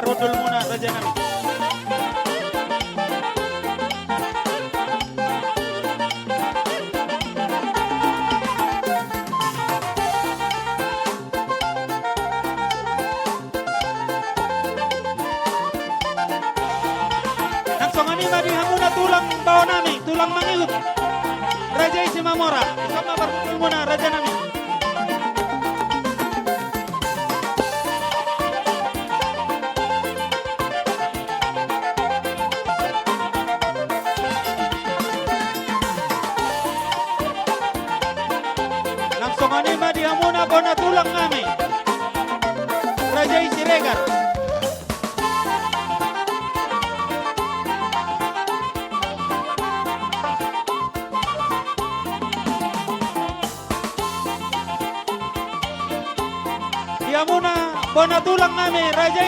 Marudul muna raja nami. Nagsongani madi hamuna tulang bawa nami, tulang mangihut. Raja isi mamora, sama Marudul muna raja nami. Nagsongani madi hamuna bona tulang nami. Raja isi regar. Yamuna bona tulang nami raja